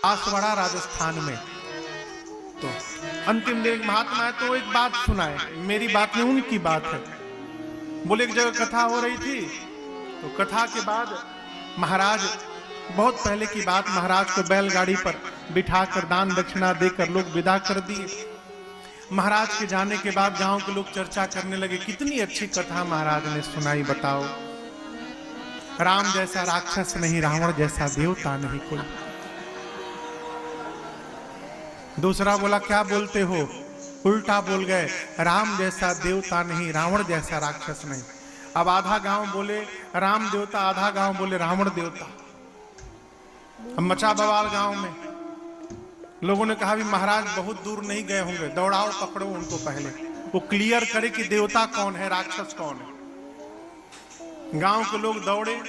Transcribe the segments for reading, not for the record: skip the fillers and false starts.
बांसवाड़ा राजस्थान में। तो अंतिम दिन महात्मा है तो एक बात सुनाए, मेरी बात नहीं उनकी बात है। बोले एक जगह कथा हो रही थी, तो कथा के बाद महाराज, बहुत पहले की बात, महाराज को बैलगाड़ी पर बिठाकर दान दक्षिणा देकर लोग विदा कर दिए। महाराज के जाने के बाद गांव के लोग चर्चा करने लगे, कितनी अच्छी कथा महाराज ने सुनाई, बताओ। राम जैसा राक्षस नहीं, रावण जैसा देवता नहीं कोई। दूसरा बोला, क्या बोलते हो, उल्टा बोल गए, राम जैसा देवता नहीं, रावण जैसा राक्षस नहीं। अब आधा गांव बोले राम देवता, आधा गांव बोले रावण देवता। अब मचा बवाल गांव में। लोगों ने कहा भी महाराज बहुत दूर नहीं गए होंगे, दौड़ाओ पकड़ो उनको, पहले वो क्लियर करे कि देवता कौन है, राक्षस कौन है। गांव के लोग दौड़े,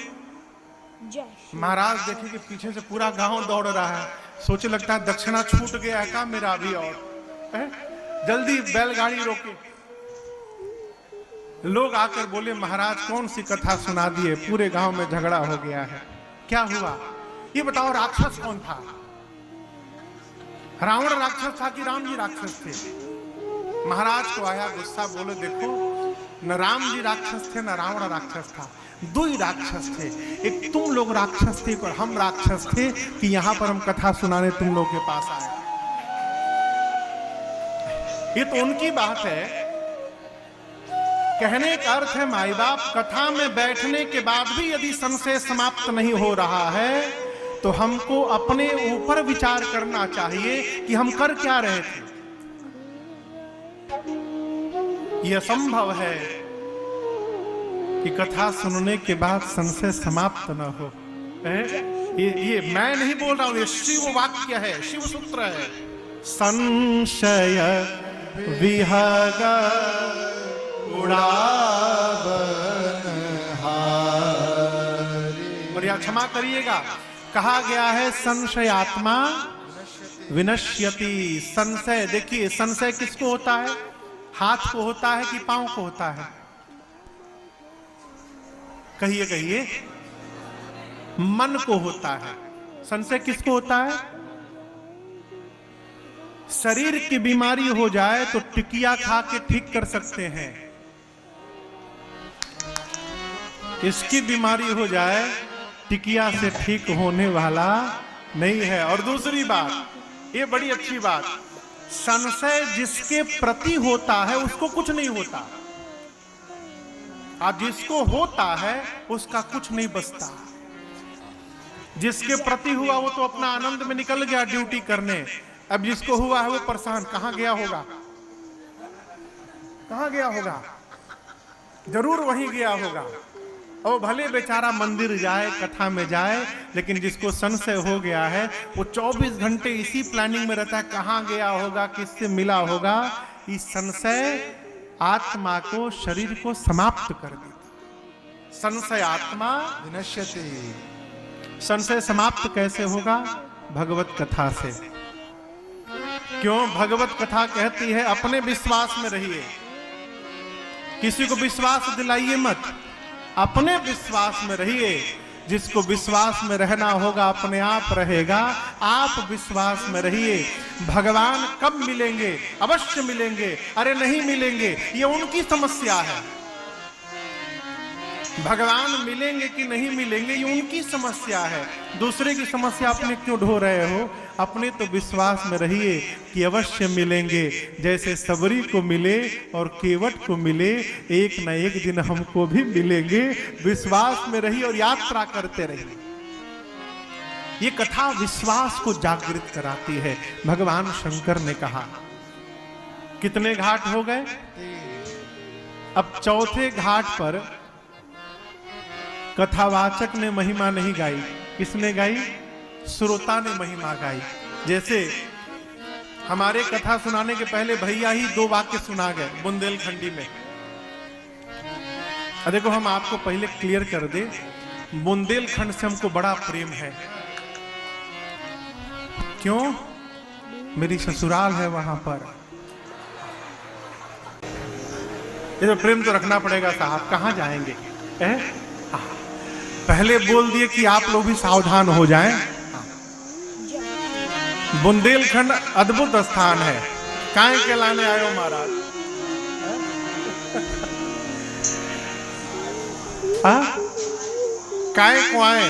महाराज देखे कि पीछे से पूरा गांव दौड़ रहा है। सोचे लगता है दक्षिणा छूट गया है का मेरा भी, और जल्दी बैलगाड़ी रोके। लोग आकर बोले महाराज कौन सी कथा सुना दिए, पूरे गांव में झगड़ा हो गया है, क्या हुआ ये बताओ, राक्षस कौन था, रावण राक्षस था कि राम जी राक्षस थे। महाराज को आया गुस्सा, बोले देखो न राम जी राक्षस थे न रावण राक्षस था, दो ही राक्षस थे। एक तुम लोग राक्षस थे और हम राक्षस थे कि यहां पर हम कथा सुनाने तुम लोग के पास आए। ये तो उनकी बात है। कहने का अर्थ है माई बाप, कथा में बैठने के बाद भी यदि संशय समाप्त नहीं हो रहा है तो हमको अपने ऊपर विचार करना चाहिए कि हम कर क्या रहे थे। यह संभव है कि कथा सुनने के बाद संशय समाप्त न हो। ये मैं नहीं बोल रहा हूं, ये शिव वाक्य है, शिव सूत्र है। संशय विहग और या क्षमा करिएगा, कहा गया है संशयात्मा विनश्यति। संशय, देखिए संशय किसको होता है, हाथ को होता है कि पांव को होता है, कहिए कहिए, मन को होता है। संशय किसको होता है, शरीर की बीमारी हो जाए तो टिकिया खा के ठीक कर सकते हैं, इसकी बीमारी हो जाए टिकिया से ठीक होने वाला नहीं है। और दूसरी बात, ये बड़ी अच्छी बात, संशय जिसके प्रति होता है उसको कुछ नहीं होता, और जिसको होता है उसका कुछ नहीं बचता। जिसके प्रति हुआ वो तो अपना आनंद में निकल गया ड्यूटी करने, अब जिसको हुआ है वो परेशान, कहां गया होगा, कहां गया होगा, जरूर वहीं गया होगा। और भले बेचारा मंदिर जाए, कथा में जाए, लेकिन जिसको संशय हो गया है वो 24 घंटे इसी प्लानिंग में रहता है, कहां गया होगा, किससे मिला होगा। इस संशय आत्मा को, शरीर को समाप्त कर देता। संशय आत्मा विनश्यति। संशय समाप्त कैसे होगा, भगवत कथा से। क्यों, भगवत कथा कहती है अपने विश्वास में रहिए, किसी को विश्वास दिलाइए मत, अपने विश्वास में रहिए। जिसको विश्वास में रहना होगा अपने आप रहेगा, आप विश्वास में रहिए। भगवान कब मिलेंगे, अवश्य मिलेंगे, अरे नहीं मिलेंगे ये उनकी समस्या है। भगवान मिलेंगे कि नहीं मिलेंगे ये उनकी समस्या है, दूसरे की समस्या अपने क्यों ढो रहे हो। अपने तो विश्वास में रहिए कि अवश्य मिलेंगे, जैसे सबरी को मिले और केवट को मिले, एक न एक दिन हमको भी मिलेंगे। विश्वास में रहिए और यात्रा करते रहिए। ये कथा विश्वास को जागृत कराती है। भगवान शंकर ने कहा, कितने घाट हो गए, अब चौथे घाट पर कथावाचक ने महिमा नहीं गाई, किसने गाई, श्रोता ने महिमा गाई। जैसे हमारे कथा सुनाने के पहले भैया ही 2 वाक्य सुना गए बुंदेलखंडी में। देखो हम आपको पहले क्लियर कर दे, बुंदेलखंड से हमको बड़ा प्रेम है। क्यों, मेरी ससुराल है वहां पर। ये तो प्रेम तो रखना पड़ेगा साहब, कहां जाएंगे। पहले बोल दिए कि आप लोग भी सावधान हो जाएं। बुंदेलखंड अद्भुत स्थान है। काय के लाने आयो महाराज? काय को आए?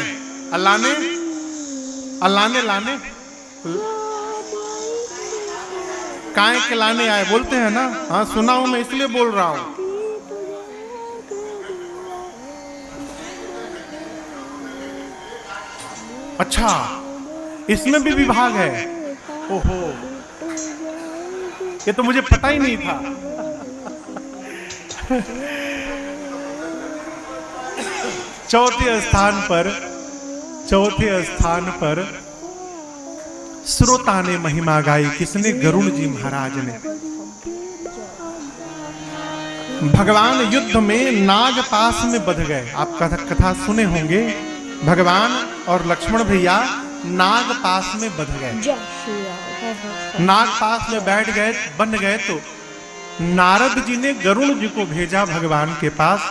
अल्लाने लाने काय के लाने आए बोलते हैं ना। हाँ सुना हूं मैं, इसलिए बोल रहा हूं। अच्छा, इसमें भी विभाग है। ओहो, ये तो मुझे पता ही नहीं था। चौथे स्थान पर श्रोता ने महिमा गाई। किसने? गरुड़ जी महाराज ने। भगवान युद्ध में नाग पास में बंध गए। आप कथा सुने होंगे। भगवान और लक्ष्मण भैया नाग पास में बंध गए। नाग पास में बैठ गए, बन गए। तो नारद जी ने गरुड़ जी को भेजा भगवान के पास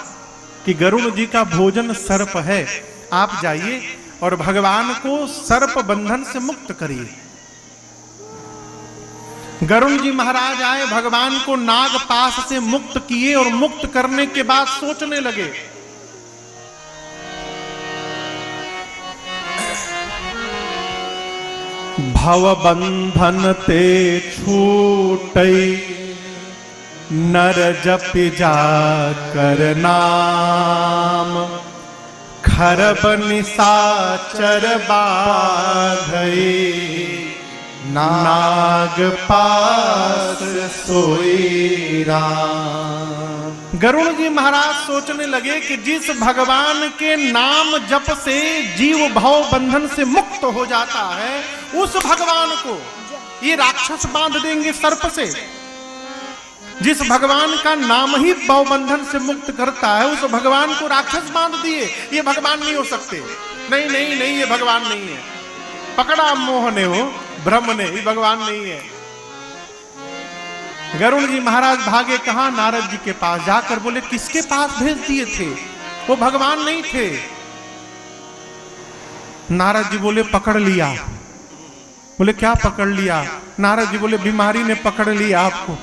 कि गरुड़ जी का भोजन सर्प है, आप जाइए और भगवान को सर्प बंधन से मुक्त करिए। गरुड़ जी महाराज आए, भगवान को नाग पास से मुक्त किए और मुक्त करने के बाद सोचने लगे, भव बंधन ते छूटई नर जप जा कर नाम, खरब निशाचर बाधई नाग पास सोई राम। गरुड़ जी महाराज सोचने लगे कि जिस भगवान के नाम जप से जीव भव बंधन से मुक्त हो जाता है, उस भगवान को ये राक्षस बांध देंगे सर्प से। जिस भगवान का नाम ही भव बंधन से मुक्त करता है, उस भगवान को राक्षस बांध दिए। ये भगवान नहीं हो सकते। नहीं नहीं नहीं, ये भगवान नहीं है। पकड़ा मोह ने, वो ब्रह्म ने, ये भगवान नहीं है। गरुड़ जी महाराज भागे कहां? नारद जी के पास। जाकर बोले, किसके पास भेज दिए थे? वो भगवान नहीं थे। नारद जी बोले, पकड़ लिया। बोले, क्या पकड़ लिया? नारद जी बोले, बीमारी ने पकड़ लिया आपको,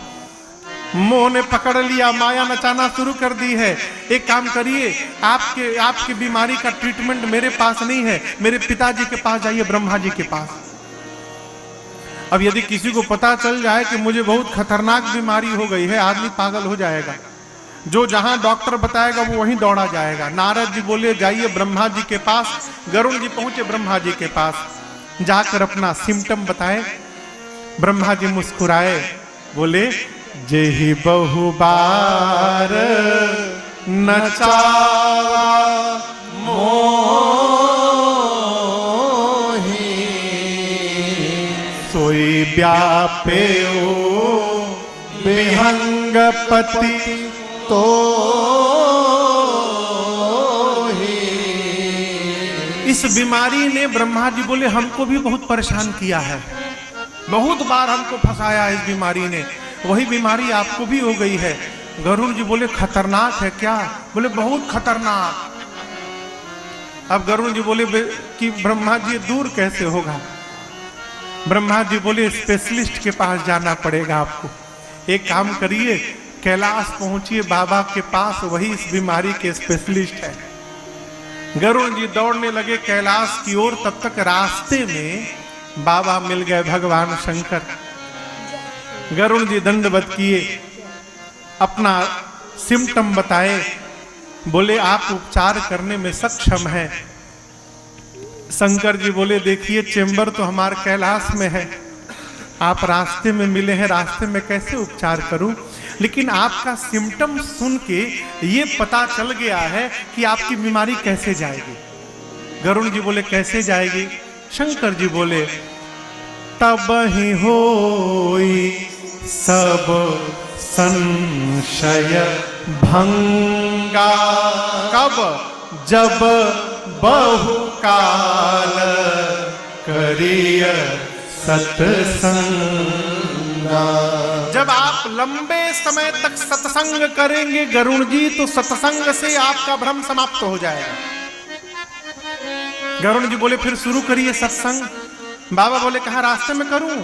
मोह ने पकड़ लिया, माया नचाना शुरू कर दी है। एक काम करिए, आपकी बीमारी का ट्रीटमेंट मेरे पास नहीं है, मेरे पिताजी के पास जाइए, ब्रह्मा जी के पास। अब यदि किसी को पता चल जाए कि मुझे बहुत खतरनाक बीमारी हो गई है, आदमी पागल हो जाएगा। जो जहां डॉक्टर बताएगा वो वहीं दौड़ा जाएगा। नारद जी बोले, जाइए ब्रह्मा जी के पास। गरुड़ जी पहुंचे ब्रह्मा जी के पास, जाकर अपना सिम्टम बताए। ब्रह्मा जी मुस्कुराए, बोले, जेहि बहु बार नचावा मोहि, सोई व्यापे विहंगपति तो इस बीमारी ने, ब्रह्मा जी बोले, हमको भी बहुत परेशान किया है, बहुत बार हमको फंसाया इस बीमारी ने। वही बीमारी आपको भी हो गई है। गरुड़ जी बोले, खतरनाक है क्या? बोले, बहुत खतरनाक। अब गरुड़ जी बोले कि ब्रह्मा जी दूर कैसे होगा? ब्रह्मा जी बोले, स्पेशलिस्ट के पास जाना पड़ेगा आपको। एक काम करिए, कैलाश पहुंचिए बाबा के पास, वही इस बीमारी के स्पेशलिस्ट है। गरुड़ जी दौड़ने लगे कैलाश की ओर। तब तक रास्ते में बाबा मिल गए, भगवान शंकर। गरुड़ जी दंडवत किए, अपना सिम्टम बताए, बोले, आप उपचार करने में सक्षम हैं। शंकर जी बोले, देखिए चेंबर तो हमारे कैलाश में है, आप रास्ते में मिले हैं, रास्ते में कैसे उपचार करूं? लेकिन आपका सिम्टम सुन के ये पता चल गया है कि आपकी बीमारी कैसे जाएगी। गरुड़ जी बोले, कैसे जाएगी? शंकर जी बोले, तब ही होई सब संशय भंगा, कब? जब बहुकाल करिय सत्संगा। जब आप लंबे समय तक सत्संग करेंगे गरुड़ जी, तो सत्संग से आपका भ्रम समाप्त हो जाएगा। गरुड़ जी बोले, फिर शुरू करिए सत्संग। बाबा बोले कहाँ रास्ते में करूं?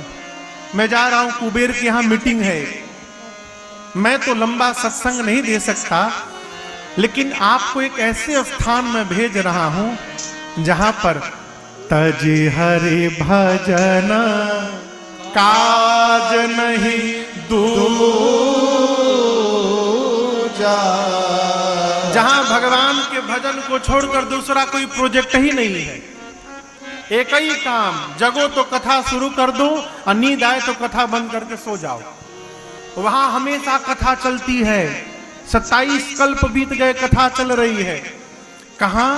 मैं जा रहा हूं कुबेर के यहाँ मीटिंग है, मैं तो लंबा सत्संग नहीं दे सकता, लेकिन आपको एक ऐसे स्थान में भेज रहा हूं जहां पर तज हरि भजन काज नहीं दूजा, जहां भगवान के भजन को छोड़कर दूसरा कोई प्रोजेक्ट ही नहीं है। एक ही काम, जगो तो कथा शुरू कर दो और नींद आए तो कथा बंद करके सो जाओ। वहां हमेशा कथा चलती है, 27 कल्प बीत गए कथा चल रही है। कहां?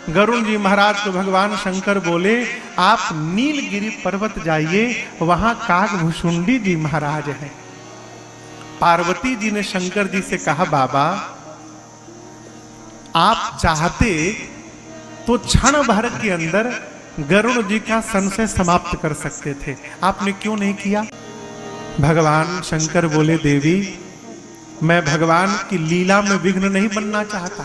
गरुड़ जी महाराज को भगवान शंकर बोले आप नीलगिरी पर्वत जाइए, वहां कागभुषुंडी जी महाराज हैं। पार्वती जी ने शंकर जी से कहा बाबा आप चाहते तो क्षण भर के अंदर गरुड़ जी का संशय समाप्त कर सकते थे, आपने क्यों नहीं किया? भगवान शंकर बोले देवी मैं भगवान की लीला में विघ्न नहीं बनना चाहता।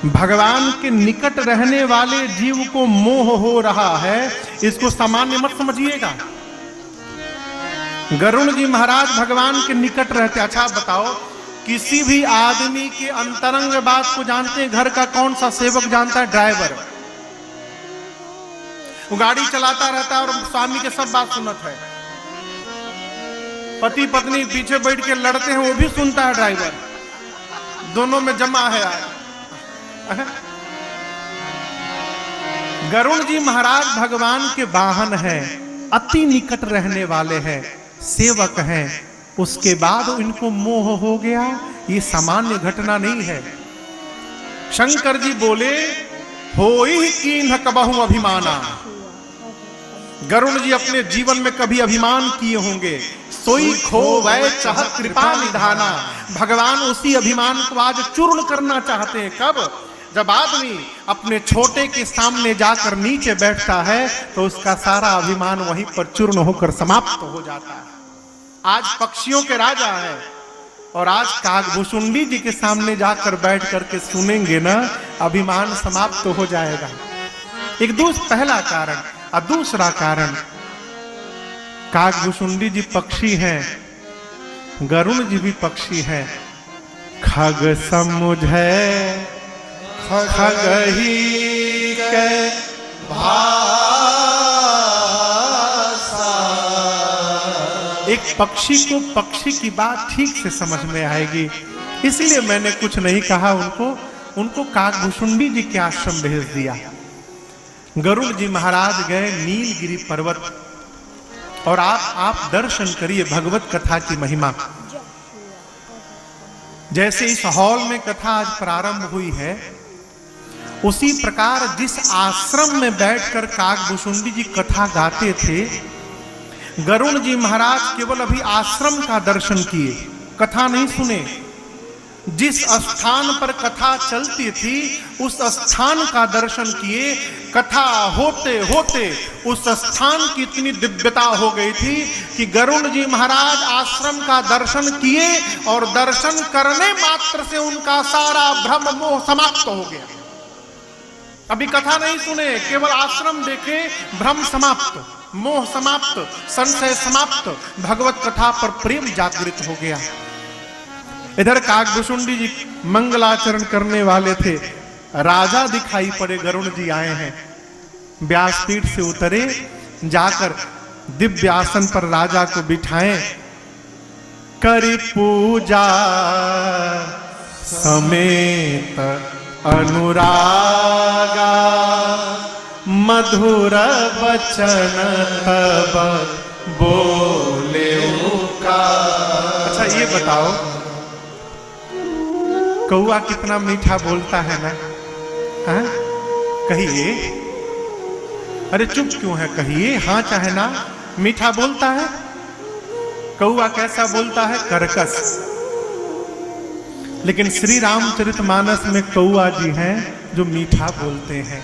भगवान के निकट रहने वाले जीव को मोह हो रहा है, इसको सामान्य मत समझिएगा। गरुड़ जी महाराज भगवान के निकट रहते। अच्छा बताओ, किसी भी आदमी के अंतरंग बात को जानते हैं? घर का कौन सा सेवक जानता है? ड्राइवर। वो गाड़ी चलाता रहता है और स्वामी के सब बात सुनत है। पति पत्नी पीछे बैठ के लड़ते हैं, वो भी सुनता है ड्राइवर। दोनों में जमा है यार। गरुड़ जी महाराज भगवान के वाहन हैं, अति निकट रहने वाले हैं, सेवक हैं, उसके बाद इनको मोह हो गया, ये सामान्य घटना नहीं है। शंकर जी बोले होई कीन्ह कबहु अभिमाना। गरुड़ जी अपने जीवन में कभी अभिमान किए होंगे। सोई खो वै चाह कृपा निधाना। भगवान उसी अभिमान को आज चूर्ण करना चाहते हैं। कब? जब आदमी अपने छोटे के सामने जाकर नीचे बैठता है तो उसका सारा अभिमान वहीं पर चूर्ण होकर समाप्त हो जाता है। आज पक्षियों के राजा है और आज कागभुषुंडी जी के सामने जाकर बैठ करके सुनेंगे ना, अभिमान समाप्त हो जाएगा। एक पहला कारण। और दूसरा कारण, कागभुषुंडी जी पक्षी हैं, गरुड़ जी भी पक्षी हैं। खग समुझे खगही के भाषा। एक पक्षी को पक्षी की बात ठीक से समझ में आएगी, इसलिए मैंने कुछ नहीं कहा। उनको कागभुषुंडी जी के आश्रम भेज दिया। गरुड़ जी महाराज गए नीलगिरी पर्वत, और आप दर्शन करिए भगवत कथा की महिमा। जैसे इस हॉल में कथा आज प्रारंभ हुई है, उसी प्रकार जिस आश्रम में बैठकर कागभुषुंडी जी कथा गाते थे, गरुड़ जी महाराज केवल अभी आश्रम का दर्शन किए, कथा नहीं सुने। जिस स्थान पर कथा चलती थी उस स्थान का दर्शन किए। कथा होते होते उस स्थान की इतनी दिव्यता हो गई थी कि गरुड़ जी महाराज आश्रम का दर्शन किए और दर्शन करने मात्र से उनका सारा भ्रम मोह समाप्त हो गया। अभी कथा नहीं सुने, केवल आश्रम देखे, भ्रम समाप्त, मोह समाप्त, संशय समाप्त, भगवत कथा पर प्रेम जागृत हो गया। इधर कागभुषुंडी जी मंगलाचरण करने वाले थे, राजा दिखाई पड़े। गरुड़ जी आए हैं, व्यासपीठ से उतरे, जाकर दिव्य आसन पर राजा को बिठाएं। करी पूजा समेत अनुरागा, मधुर वचन तब बोले का। अच्छा ये बताओ, कौआ कितना मीठा बोलता है ना? हाँ कहिए, अरे चुप क्यों है? कहिए हाँ चाहे ना, मीठा बोलता है। कौआ कैसा बोलता है? कर्कश। लेकिन श्री रामचरितमानस में कौआ जी हैं जो मीठा बोलते हैं।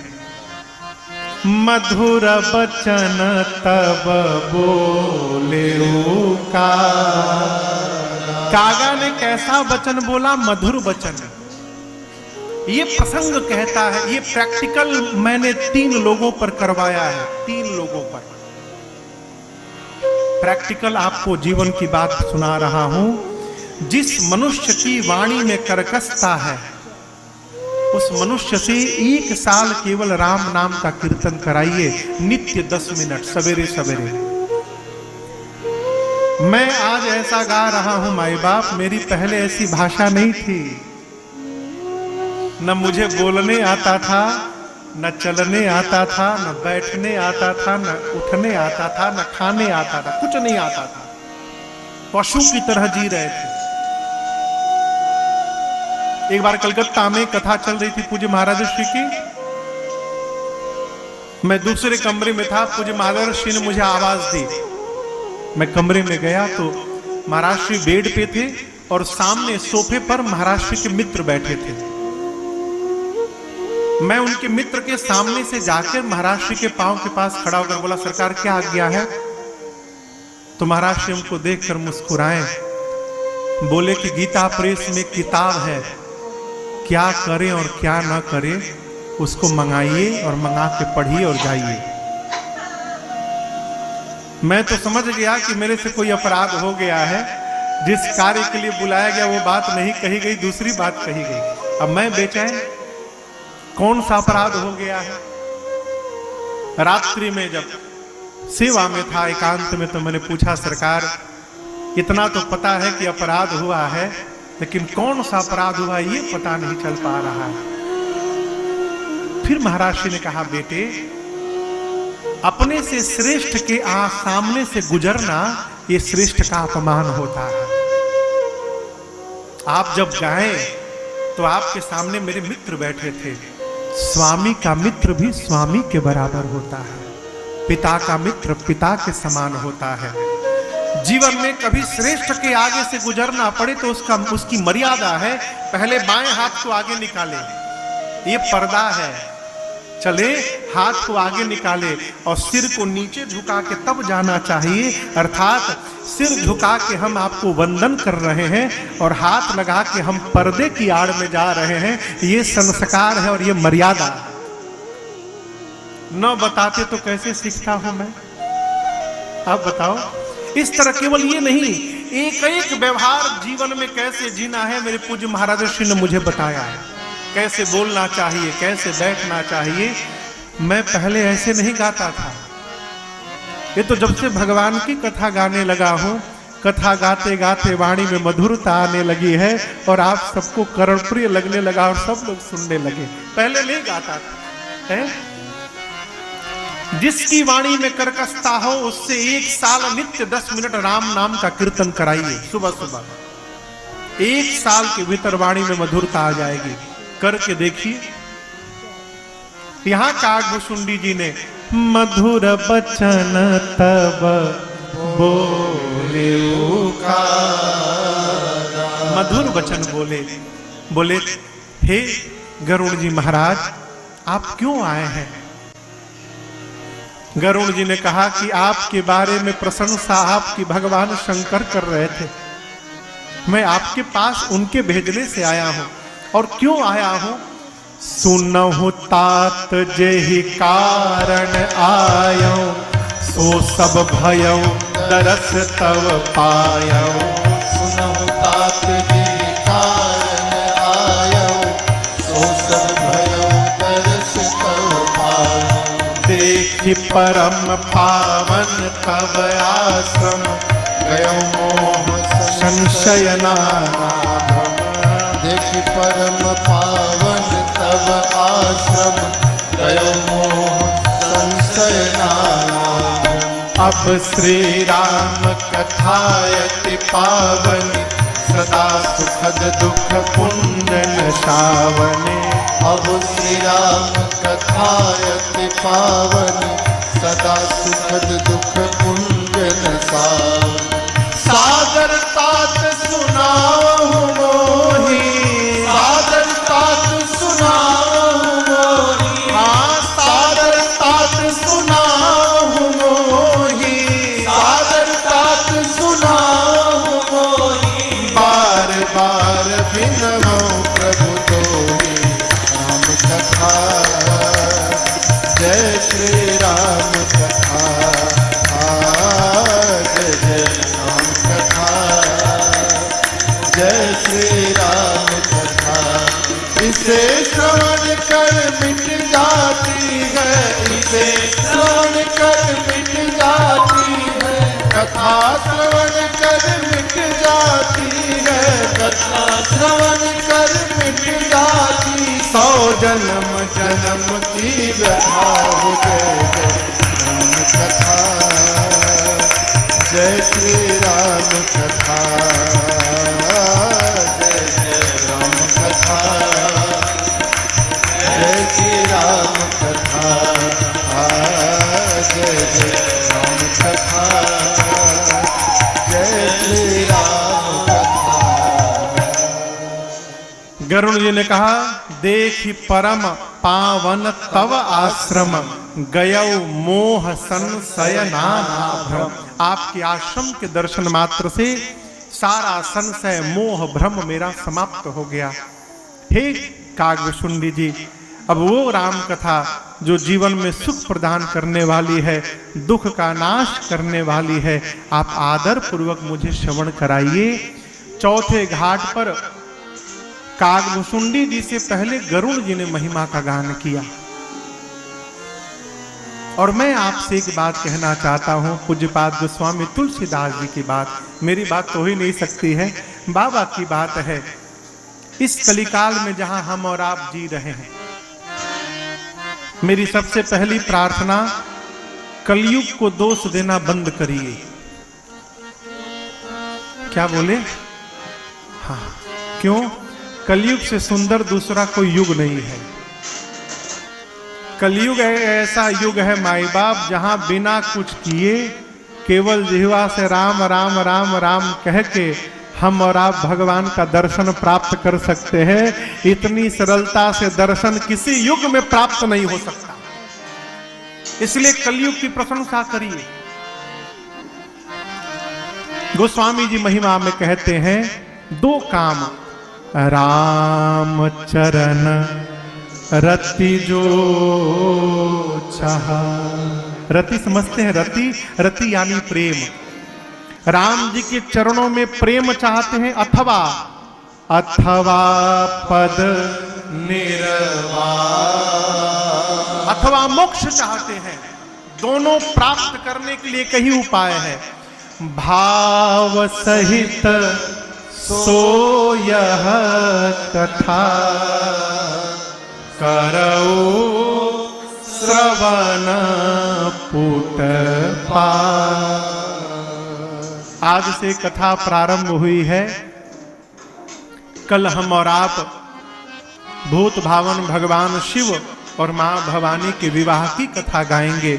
मधुर बचन तब बोले का। कागा ने कैसा वचन बोला? मधुर वचन। ये प्रसंग कहता है, ये प्रैक्टिकल मैंने 3 लोगों पर करवाया है, 3 लोगों पर प्रैक्टिकल आपको जीवन की बात सुना रहा हूं। जिस मनुष्य की वाणी में कर्कशता है, उस मनुष्य से 1 साल केवल राम नाम का कीर्तन कराइए, नित्य 10 मिनट सवेरे सवेरे। मैं आज ऐसा गा रहा हूं माई बाप, मेरी पहले ऐसी भाषा नहीं थी, न मुझे बोलने आता था, न चलने आता था, न बैठने आता था, न उठने आता था, न खाने आता था, कुछ नहीं आता था। पशु की तरह जी रहे थे। एक बार कलकत्ता में कथा चल रही थी पूज्य महाराज श्री की। मैं दूसरे कमरे में था, पूज्य महाराज श्री ने मुझे आवाज दी। मैं कमरे में गया तो महाराज श्री बेड पे थे और सामने सोफे पर महाराज श्री के मित्र बैठे थे। मैं उनके मित्र के सामने से जाकर महाराज श्री के पांव के पास खड़ा होकर बोला, सरकार क्या आज्ञा है? तो महाराज श्री हमको देखकर मुस्कुराए, बोले कि गीता प्रेस में किताब है, क्या करें और क्या ना करें उसको मंगाइए और मंगा के पढ़िए और जाइए। मैं तो समझ गया कि मेरे से कोई अपराध हो गया है, जिस कार्य के लिए बुलाया गया वो बात नहीं कही गई, दूसरी बात कही गई। अब मैं बेचैन, कौन सा अपराध हो गया है? रात्रि में जब सेवा में था एकांत में, तो मैंने पूछा, सरकार इतना तो पता है कि अपराध हुआ है, लेकिन कौन सा अपराध हुआ ये पता नहीं चल पा रहा है। फिर महाराज श्री ने कहा, बेटे अपने से श्रेष्ठ के सामने से गुजरना ये श्रेष्ठ का अपमान होता है। आप जब गाएं तो आपके सामने मेरे मित्र बैठे थे। स्वामी का मित्र भी स्वामी के बराबर होता है, पिता का मित्र पिता के समान होता है। जीवन में कभी श्रेष्ठ के आगे से गुजरना पड़े तो उसकी मर्यादा है, पहले बाएं हाथ को आगे निकाले, ये पर्दा है, चले हाथ को आगे निकाले और सिर को नीचे झुका के तब जाना चाहिए। अर्थात सिर झुका के हम आपको वंदन कर रहे हैं और हाथ लगा के हम पर्दे की आड़ में जा रहे हैं, ये संस्कार है और ये मर्यादा। न बताते तो कैसे सीखता हूं मैं, आप बताओ। इस तरह केवल ये नहीं, एक एक व्यवहार जीवन में कैसे जीना है मेरे पूज्य महाराज श्री ने मुझे बताया है। कैसे बोलना चाहिए, कैसे बैठना चाहिए। मैं पहले ऐसे नहीं गाता था, ये तो जब से भगवान की कथा गाने लगा हूं, कथा गाते गाते वाणी में मधुरता आने लगी है और आप सबको कर्णप्रिय लगने लगा और सब लोग सुनने लगे। पहले नहीं गाता था है? जिसकी वाणी में कर्कशता हो उससे 1 साल नित्य 10 मिनट राम नाम का कीर्तन कराइए सुबह सुबह। 1 साल के भीतर वाणी में मधुरता आ जाएगी, करके देखिए। यहां कागभूषुंडी जी ने मधुर बचन तब बोले, मधुर वचन बोले, हे गरुड़ जी महाराज आप क्यों आए हैं? गरुड़ जी ने कहा कि आपके बारे में प्रशंसा आपकी भगवान शंकर कर रहे थे, मैं आपके पास उनके भेजने से आया हूं। और क्यों आया हूं? सुनहु तात जेहि कारण आयो, सो सब भयो दरस तव पायो। सुनहु तात जेहि कारण आयो, सो सब भयो दरस तव पायो। देखि परम पावन तव आश्रम, गयो मोह संशय नाना। देखि परम पावन तव आश्रम, गयो मोह संशय नाना। अब श्री राम कथायति पावनी, सदा सुखद दुख पुण्य नशावने। अब श्री राम कथायति पावनी, सदा सुखद दुख पुण्य नशावने। सादर तात सुनाओ मोहि, सादर तात सुनाओ मोहि, हाँ सादर तात सुनाओ मोहि। सादर तात सुनाओ मोहि। बार बार बिनवो प्रभु तोहि, मिट जाती है, इसे श्रवण कर मिट जाती है, कथा श्रवण कर मिट जाती है, कथा श्रवण कर मिट जाती। 100 जन्म जन्म की व्यथा हो जय श्री राम कथा, जय जय राम कथा, जय श्री राम कथा, जय जय राम कथा, जय श्री राम कथा। गरुड़ जी ने कहा, देखि परम पावन तव आश्रम, गयौ मोह संशय नाना भ्रम। आपके आश्रम के दर्शन मात्र से सारा संशय मोह भ्रम मेरा समाप्त हो गया। हे कागभूषुंडी जी, अब वो राम कथा जो जीवन में सुख प्रदान करने वाली है, दुख का नाश करने वाली है, आप आदर पूर्वक मुझे श्रवण कराइए। चौथे घाट पर कागभूषुंडी जी से पहले गरुड़ जी ने महिमा का गान किया। और मैं आपसे एक बात कहना चाहता हूं, पूज्यपाद गोस्वामी तुलसीदास जी की बात, मेरी बात तो हो ही नहीं सकती है, बाबा की बात है। इस कलिकाल में जहां हम और आप जी रहे हैं, मेरी सबसे पहली प्रार्थना, कलयुग को दोष देना बंद करिए। क्या बोले? हाँ, क्यों? कलयुग से सुंदर दूसरा कोई युग नहीं है। कलयुग ऐसा युग है माई बाप, जहां बिना कुछ किए केवल जिह्वा से राम राम राम राम कह के हम और आप भगवान का दर्शन प्राप्त कर सकते हैं। इतनी सरलता से दर्शन किसी युग में प्राप्त नहीं हो सकता, इसलिए कलयुग की प्रशंसा करिए। गोस्वामी जी महिमा में कहते हैं, 2 काम राम चरण रति जो चाहा। रति समझते हैं? रति यानी प्रेम। राम जी के चरणों में प्रेम चाहते हैं, अथवा पद निर्वाण, अथवा मोक्ष चाहते हैं। दोनों प्राप्त करने के लिए कई उपाय है। भाव सहित सो यह कथा, करौ श्रवण पुट पा। आज से कथा प्रारंभ हुई है। कल हम और आप भूत भावन भगवान शिव और मां भवानी के विवाह की कथा गाएंगे।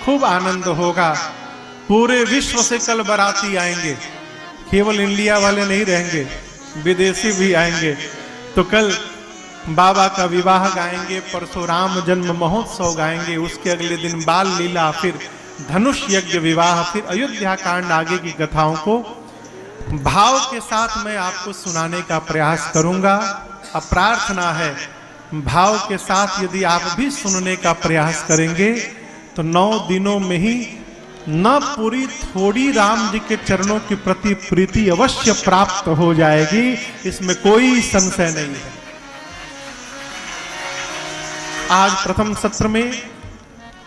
खूब आनंद होगा। पूरे विश्व से कल बाराती आएंगे, केवल इंडिया वाले नहीं रहेंगे, विदेशी भी आएंगे। तो कल बाबा का विवाह गाएंगे, परसों राम जन्म महोत्सव गाएंगे, उसके अगले दिन बाल लीला, फिर धनुष यज्ञ विवाह, फिर अयोध्या कांड, आगे की कथाओं को भाव के साथ मैं आपको सुनाने का प्रयास करूंगा। अब प्रार्थना है, भाव के साथ यदि आप भी सुनने का प्रयास करेंगे तो 9 दिनों में ही न पूरी थोड़ी राम जी के चरणों के प्रति प्रीति अवश्य प्राप्त हो जाएगी, इसमें कोई संशय नहीं है। आज प्रथम सत्र में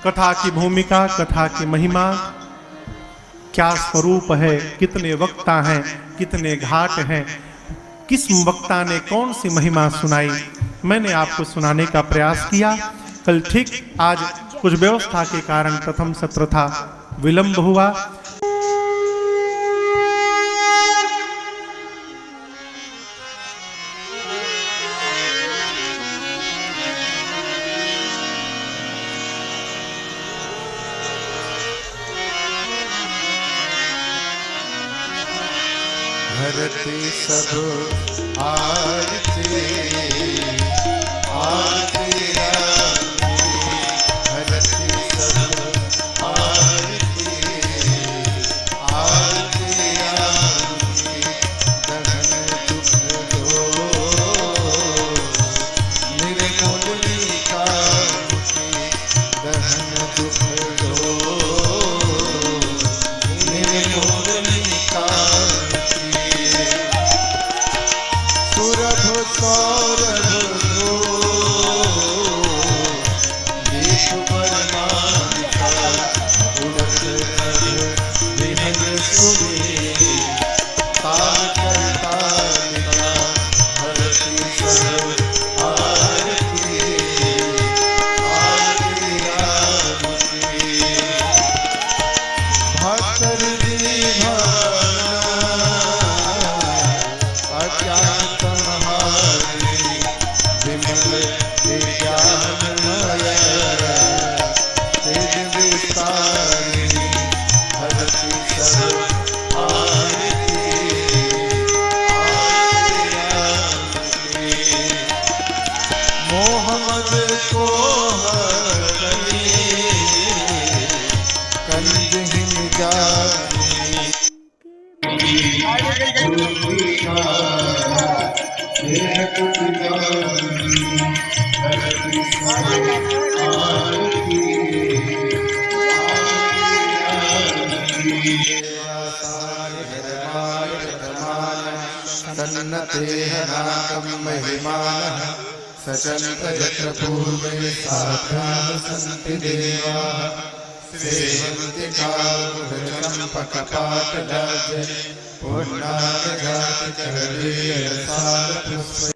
कथा की भूमिका, कथा की महिमा, क्या स्वरूप है, कितने वक्ता हैं, कितने घाट हैं, किस वक्ता ने कौन सी महिमा सुनाई, मैंने आपको सुनाने का प्रयास किया। कल ठीक आज कुछ व्यवस्था के कारण प्रथम सत्र था, विलंब हुआ। हरते सब आरती आरती हरते सब आरती आरती दहन दुख दो निर्मूल निकांति दहन दुख दो निर्मूल निकांति सौरभ दो दिन जानी सन्नतेहनाकं महिमानः सचन्त यत्र पूर्वे साध्याः सन्ति देवाः सेवन्ति कालचम्पकपाटलाज्य पूर्णानि जातिकरलीयसारपुष्पैः